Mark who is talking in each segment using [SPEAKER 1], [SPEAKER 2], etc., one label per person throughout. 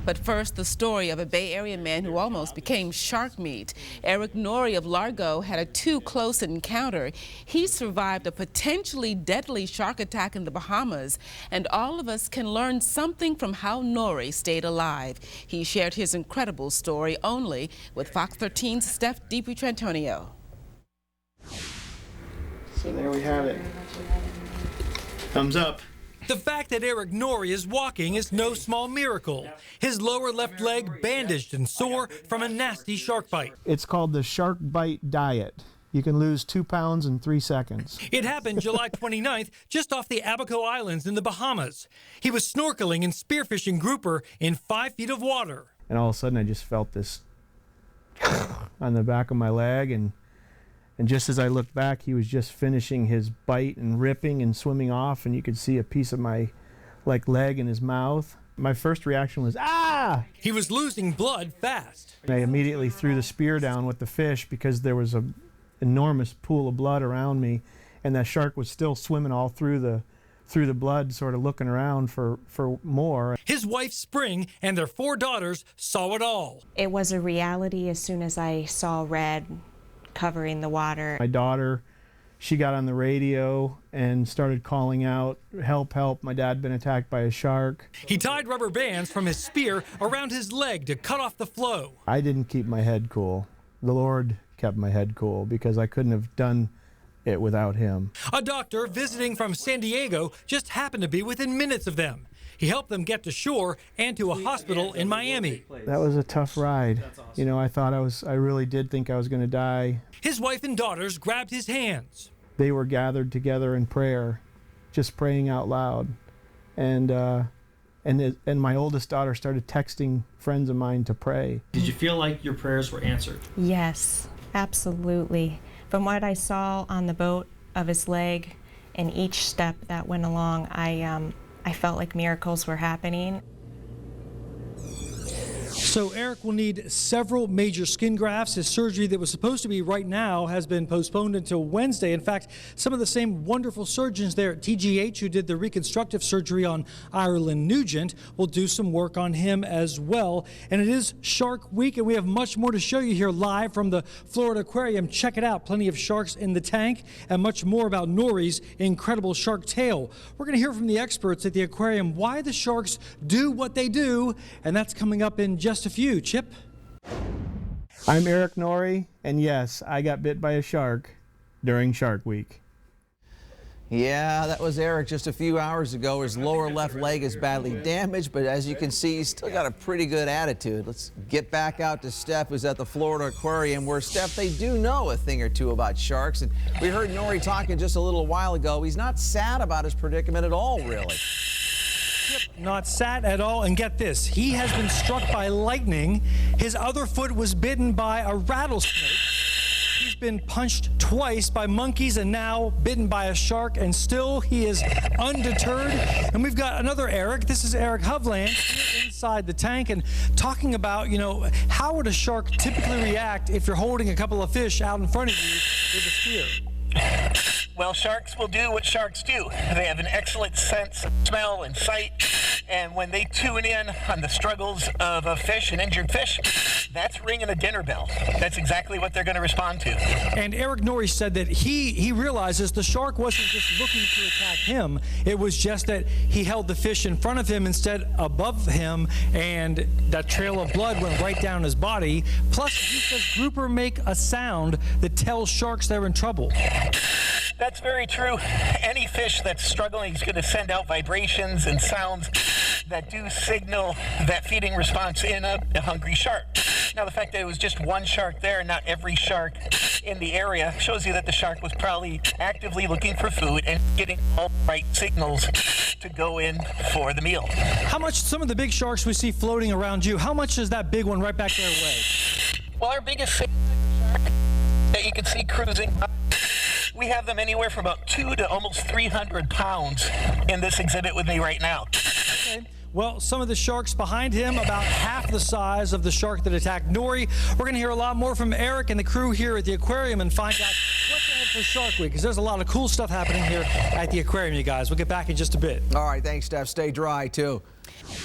[SPEAKER 1] But first, the story of a Bay Area man who almost became shark meat. Erik Norrie of Largo had a too-close encounter. He survived a potentially deadly shark attack in the Bahamas, and all of us can learn something from how Norrie stayed alive. He shared his incredible story only with Fox 13's Stef DiPietrantonio.
[SPEAKER 2] So there we have it. Thumbs up.
[SPEAKER 3] The fact that Erik Norrie is walking is no small miracle. His lower left leg bandaged and sore from a nasty shark bite.
[SPEAKER 2] It's called the shark bite diet. You can lose 2 pounds in 3 seconds.
[SPEAKER 3] It happened July 29th, just off the Abaco Islands in the Bahamas. He was snorkeling and spearfishing grouper in 5 feet of water.
[SPEAKER 2] And all of a sudden I just felt this on the back of my leg, and just as I looked back, he was just finishing his bite and ripping and swimming off, and you could see a piece of my leg in his mouth. My first reaction was, ah!
[SPEAKER 3] He was losing blood fast.
[SPEAKER 2] And I immediately threw the spear down with the fish because there was an enormous pool of blood around me, and that shark was still swimming all through the blood, sort of looking around for more.
[SPEAKER 3] His wife, Spring, and their 4 daughters saw it all.
[SPEAKER 4] It was a reality as soon as I saw red covering the water.
[SPEAKER 2] My daughter, she got on the radio and started calling out, help, help, my dad been attacked by a shark.
[SPEAKER 3] He tied rubber bands from his spear around his leg to cut off the flow.
[SPEAKER 2] I didn't keep my head cool. The Lord kept my head cool because I couldn't have done it without him.
[SPEAKER 3] A doctor visiting from San Diego just happened to be within minutes of them. He helped them get to shore and to a hospital in Miami.
[SPEAKER 2] That was a tough ride. You know, I really did think I was going to die.
[SPEAKER 3] His wife and daughters grabbed his hands.
[SPEAKER 2] They were gathered together in prayer, just praying out loud. And my oldest daughter started texting friends of mine to pray.
[SPEAKER 5] Did you feel like your prayers were answered?
[SPEAKER 4] Yes, absolutely. From what I saw on the boat of his leg and each step that went along, I felt like miracles were happening.
[SPEAKER 3] So Erik will need several major skin grafts. His surgery that was supposed to be right now has been postponed until Wednesday. In fact, some of the same wonderful surgeons there at TGH who did the reconstructive surgery on Ireland Nugent will do some work on him as well. And it is Shark Week, and we have much more to show you here live from the Florida Aquarium. Check it out. Plenty of sharks in the tank and much more about Norrie's incredible shark tale. We're going to hear from the experts at the aquarium why the sharks do what they do, and that's coming up in just a few. Chip?
[SPEAKER 2] I'm Erik Norrie, and yes, I got bit by a shark during Shark Week.
[SPEAKER 6] Yeah, that was Erik just a few hours ago. His lower left leg is badly damaged, but as you can see, he's still got a pretty good attitude. Let's get back out to Stef, who's at the Florida Aquarium, where, Stef, they do know a thing or two about sharks. And we heard Norrie talking just a little while ago. He's not sad about his predicament at all, really.
[SPEAKER 3] Not sad at all, and get this, he has been struck by lightning. His other foot was bitten by a rattlesnake. He's been punched twice by monkeys and now bitten by a shark, and still he is undeterred. And we've got another Erik. This is Erik Hovland here inside the tank and talking about, you know, how would a shark typically react if you're holding a couple of fish out in front of you with a spear?
[SPEAKER 7] Well, sharks will do what sharks do. They have an excellent sense of smell and sight, and when they tune in on the struggles of a fish, an injured fish, that's ringing a dinner bell. That's exactly what they're going to respond to.
[SPEAKER 3] And Erik Norrie said that he realizes the shark wasn't just looking to attack him. It was just that he held the fish in front of him instead above him, and that trail of blood went right down his body. Plus, he says grouper make a sound that tells sharks they're in trouble.
[SPEAKER 7] That's very true. Any fish that's struggling is going to send out vibrations and sounds that do signal that feeding response in a hungry shark. Now, the fact that it was just one shark there, not every shark in the area, shows you that the shark was probably actively looking for food and getting all the right signals to go in for the meal.
[SPEAKER 3] How much, some of the big sharks we see floating around you, how much does that big one right back there weigh?
[SPEAKER 7] Well, our biggest shark that you can see cruising, we have them anywhere from about 200 to almost 300 pounds in this exhibit with me right now.
[SPEAKER 3] Okay. Well, some of the sharks behind him, about half the size of the shark that attacked Norrie. We're going to hear a lot more from Erik and the crew here at the aquarium and find out what's ahead for Shark Week, because there's a lot of cool stuff happening here at the aquarium, you guys. We'll get back in just a bit.
[SPEAKER 6] All right, thanks, Stef. Stay dry, too.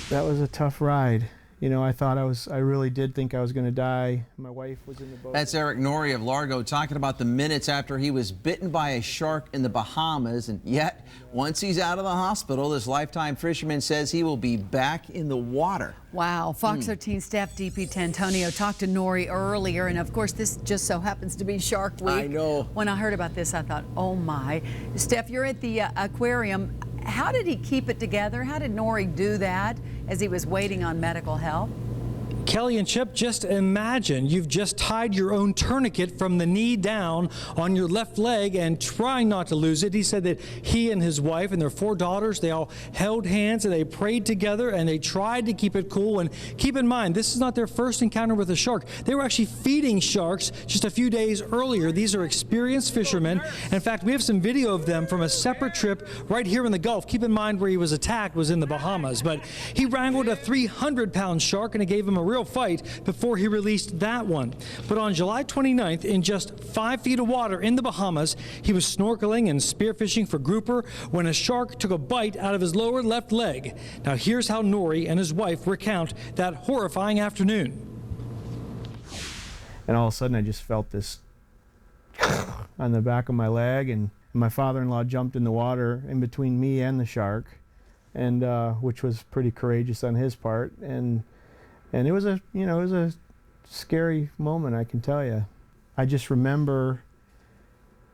[SPEAKER 2] That was a tough ride. You know, I really did think I was going to die. My wife was in the boat.
[SPEAKER 6] That's Erik Norrie of Largo talking about the minutes after he was bitten by a shark in the Bahamas. And yet, once he's out of the hospital, this lifetime fisherman says he will be back in the water.
[SPEAKER 8] Wow. Fox 13's Stef DiPietrantonio talked to Norrie earlier. And of course, this just so happens to be Shark Week.
[SPEAKER 6] I know.
[SPEAKER 8] When I heard about this, I thought, oh my. Stef, you're at the aquarium. How did he keep it together? How did Norrie do that as he was waiting on medical help?
[SPEAKER 3] Kelly and Chip, just imagine you've just tied your own tourniquet from the knee down on your left leg and trying not to lose it. He said that he and his wife and their 4 daughters, they all held hands and they prayed together and they tried to keep it cool. And keep in mind, this is not their first encounter with a shark. They were actually feeding sharks just a few days earlier. These are experienced fishermen. In fact, we have some video of them from a separate trip right here in the Gulf. Keep in mind where he was attacked was in the Bahamas, but he wrangled a 300-pound shark and it gave him a real fight before he released that one. But on July 29th, in just 5 feet of water in the Bahamas, he was snorkeling and spearfishing for grouper when a shark took a bite out of his lower left leg. Now here's how Norrie and his wife recount that horrifying afternoon.
[SPEAKER 2] And all of a sudden I just felt this on the back of my leg, and my father-in-law jumped in the water in between me and the shark, and which was pretty courageous on his part. And it was it was a scary moment, I can tell you. I just remember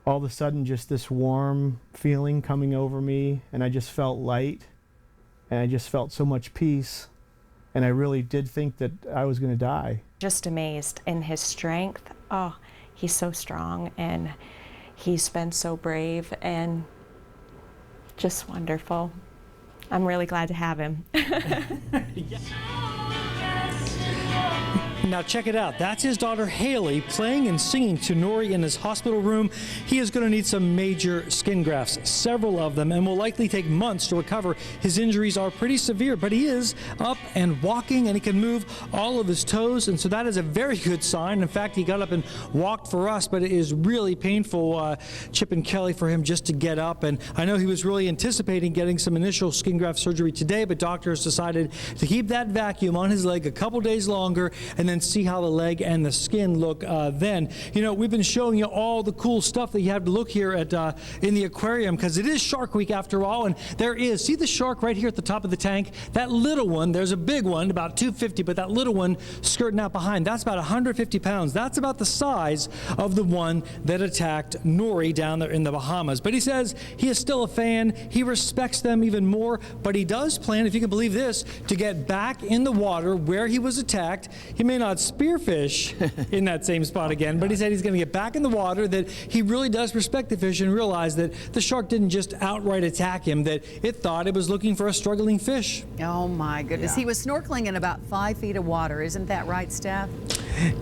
[SPEAKER 2] all of a sudden just this warm feeling coming over me, and I just felt light, and I just felt so much peace, and I really did think that I was going to die.
[SPEAKER 4] Just amazed in his strength. Oh, he's so strong, and he's been so brave, and just wonderful. I'm really glad to have him.
[SPEAKER 3] Now check it out. That's his daughter Haley playing and singing to Norrie in his hospital room. He is going to need some major skin grafts, several of them, and will likely take months to recover. His injuries are pretty severe, but he is up and walking, and he can move all of his toes, and so that is a very good sign. In fact, he got up and walked for us, but it is really painful, Chip and Kelly, for him just to get up. And I know he was really anticipating getting some initial skin graft surgery today, but doctors decided to keep that vacuum on his leg a couple days longer and then see how the leg and the skin look then. You know, we've been showing you all the cool stuff that you have to look here at in the aquarium, because it is Shark Week after all, and there is, see the shark right here at the top of the tank? That little one, there's a big one, about 250, but that little one skirting out behind, that's about 150 pounds. That's about the size of the one that attacked Norrie down there in the Bahamas. But he says he is still a fan. He respects them even more, but he does plan, if you can believe this, to get back in the water where he was attacked. He may not spearfish in that same spot again, but he said he's going to get back in the water, that he really does respect the fish and realize that the shark didn't just outright attack him, that it thought it was looking for a struggling fish.
[SPEAKER 8] Oh my goodness. Yeah. He was snorkeling in about 5 feet of water. Isn't that right, Steph?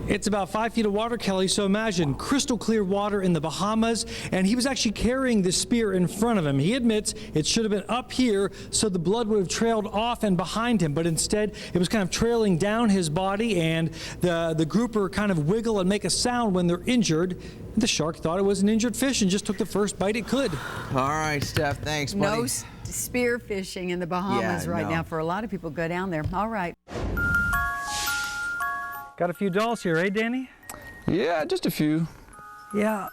[SPEAKER 3] It's about 5 feet of water, Kelly, so imagine crystal clear water in the Bahamas, and he was actually carrying the spear in front of him. He admits it should have been up here so the blood would have trailed off and behind him, but instead it was kind of trailing down his body, and the grouper kind of wiggle and make a sound when they're injured. The shark thought it was an injured fish and just took the first bite it could.
[SPEAKER 6] All right, Steph, thanks, buddy.
[SPEAKER 8] No spear fishing in the Bahamas now for a lot of people go down there. All right.
[SPEAKER 3] Got a few dolls here, eh, Danny?
[SPEAKER 9] Yeah, just a few.
[SPEAKER 3] Yeah.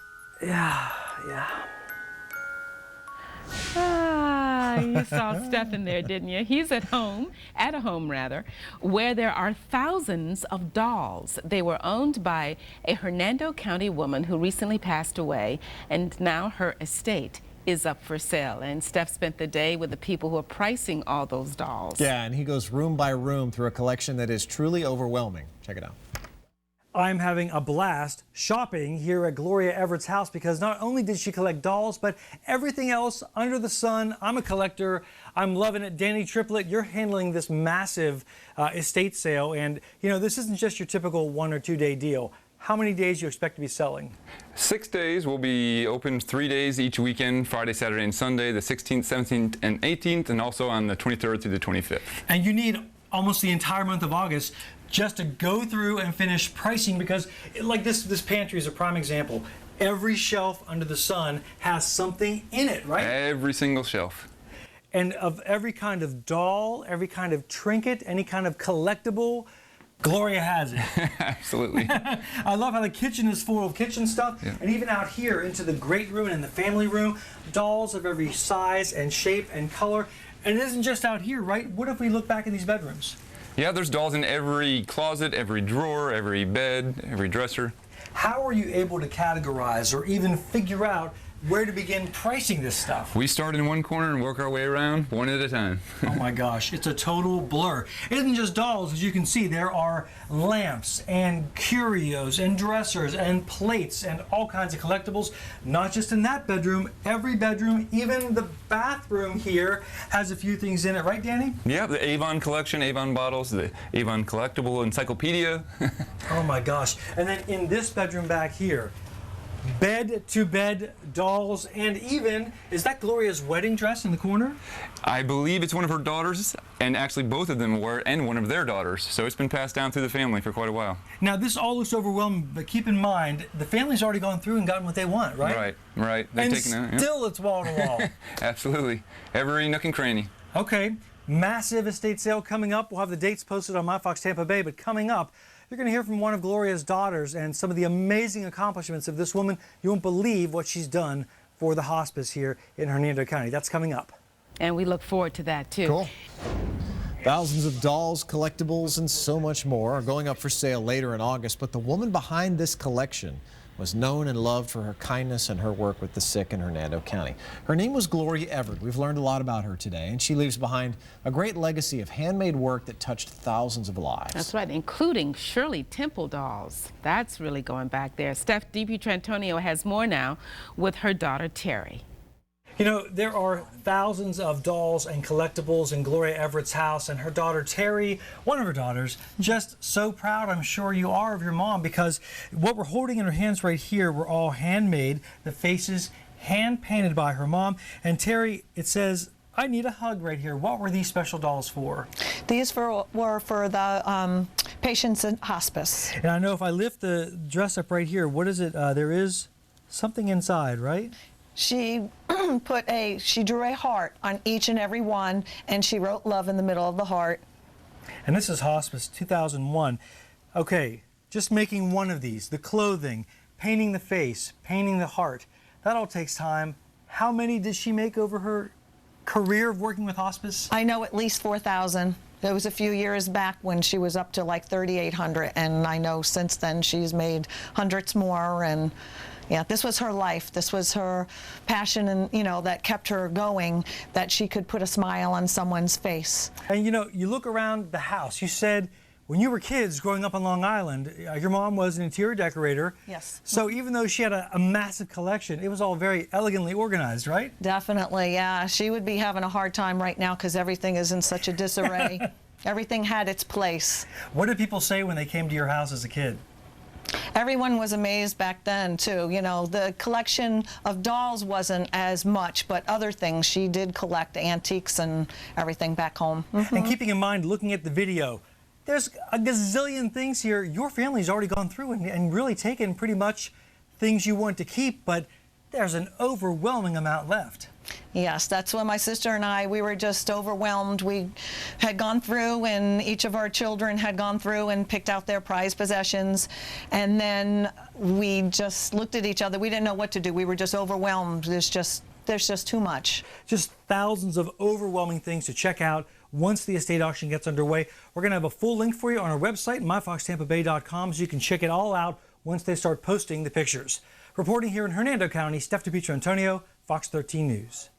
[SPEAKER 1] You saw Steph in there, didn't you? He's at a home rather, where there are thousands of dolls. They were owned by a Hernando County woman who recently passed away, and now her estate is up for sale. And Steph spent the day with the people who are pricing all those dolls.
[SPEAKER 10] Yeah, and he goes room by room through a collection that is truly overwhelming. Check it out.
[SPEAKER 3] I'm having a blast shopping here at Gloria Everett's house, because not only did she collect dolls, but everything else under the sun. I'm a collector. I'm loving it. Danny Triplett, you're handling this massive estate sale, and you know, this isn't just your typical 1 or 2 day deal. How many days do you expect to be selling?
[SPEAKER 9] 6 days. We'll be open 3 days each weekend, Friday, Saturday, and Sunday, the 16th, 17th, and 18th, and also on the 23rd through the 25th.
[SPEAKER 3] And you need almost the entire month of August just to go through and finish pricing, because like this pantry is a prime example. Every shelf under the sun has something in it, right?
[SPEAKER 9] Every single shelf.
[SPEAKER 3] and of every kind of doll, every kind of trinket, any kind of collectible, Gloria has it.
[SPEAKER 9] Absolutely.
[SPEAKER 3] I love how the kitchen is full of kitchen stuff,
[SPEAKER 9] Yeah.
[SPEAKER 3] and even out here into the great room and the family room, dolls of every size and shape and color. And it isn't just out here, right? What if we look back in these bedrooms?
[SPEAKER 9] Yeah, there's dolls in every closet, every drawer, every bed, every dresser.
[SPEAKER 3] How are you able to categorize or even figure out where to begin pricing this stuff?
[SPEAKER 9] We start in one corner and work our way around one at a time.
[SPEAKER 3] Oh my gosh, it's a total blur. It isn't just dolls, as you can see. There are lamps and curios and dressers and plates and all kinds of collectibles. Not just in that bedroom, every bedroom, even the bathroom here has a few things in it, right, Danny?
[SPEAKER 9] Yeah, the Avon collection, Avon bottles, the Avon collectible encyclopedia.
[SPEAKER 3] Oh my gosh. And then in this bedroom back here, bed-to-bed dolls, and even, is that Gloria's wedding dress in the corner?
[SPEAKER 9] I believe it's one of her daughters, and actually both of them were, and one of their daughters. So it's been passed down through the family for quite a while.
[SPEAKER 3] Now, this all looks overwhelming, but keep in mind, the family's already gone through and gotten what they want, right?
[SPEAKER 9] Right. They've
[SPEAKER 3] And
[SPEAKER 9] taken it.
[SPEAKER 3] still it's wall-to-wall.
[SPEAKER 9] Absolutely. Every nook and cranny.
[SPEAKER 3] Okay, massive estate sale coming up. We'll have the dates posted on My Fox Tampa Bay, but coming up, you're going to hear from one of Gloria's daughters and some of the amazing accomplishments of this woman. You won't believe what she's done for the hospice here in Hernando County. That's coming up.
[SPEAKER 1] And we look forward to that, too.
[SPEAKER 10] Cool. Thousands of dolls, collectibles, and so much more are going up for sale later in August, but the woman behind this collection was known and loved for her kindness and her work with the sick in Hernando County. Her name was Gloria Everett. We've learned a lot about her today, and she leaves behind a great legacy of handmade work that touched thousands of lives.
[SPEAKER 1] That's right, including Shirley Temple dolls. That's really going back there. Stef DiPietrantonio has more now with her daughter, Terry.
[SPEAKER 3] You know, there are thousands of dolls and collectibles in Gloria Everett's house, and her daughter Terry, one of her daughters, just so proud, I'm sure you are, of your mom, because what we're holding in her hands right here were all handmade. The faces hand-painted by her mom. And Terry, it says, I need a hug right here. What were these special dolls for?
[SPEAKER 11] These were for the patients in hospice.
[SPEAKER 3] And I know if I lift the dress up right here, what is it? There is something inside, right?
[SPEAKER 11] She she drew a heart on each and every one, and she wrote love in the middle of the heart.
[SPEAKER 3] And this is hospice 2001. Okay, just making one of these, the clothing, painting the face, painting the heart, that all takes time. How many did she make over her career of working with hospice?
[SPEAKER 11] I know at least 4,000. There was a few years back when she was up to like 3,800, and I know since then she's made hundreds more. And yeah, this was her life. This was her passion, and you know, that kept her going, that she could put a smile on someone's face.
[SPEAKER 3] And you know, you look around the house. You said when you were kids growing up on Long Island, your mom was an interior decorator.
[SPEAKER 11] Yes.
[SPEAKER 3] So even though she had a massive collection, it was all very elegantly organized, right?
[SPEAKER 11] Definitely, yeah. She would be having a hard time right now because everything is in such a disarray. Everything had its place.
[SPEAKER 3] What did people say when they came to your house as a kid?
[SPEAKER 11] Everyone was amazed back then, too. You know, the collection of dolls wasn't as much, but other things. She did collect antiques and everything back home.
[SPEAKER 3] And keeping in mind, looking at the video, there's a gazillion things here your family's already gone through and really taken pretty much things you want to keep, but there's an overwhelming amount left.
[SPEAKER 11] Yes, that's when my sister and I, we were just overwhelmed. We had gone through, and each of our children had gone through and picked out their prized possessions, and then we just looked at each other. We didn't know what to do. We were just overwhelmed. There's just too much.
[SPEAKER 3] Just thousands of overwhelming things to check out once the estate auction gets underway. We're going to have a full link for you on our website, myfoxtampabay.com, so you can check it all out once they start posting the pictures. Reporting here in Hernando County, Stef DiPietrantonio, Fox 13 News.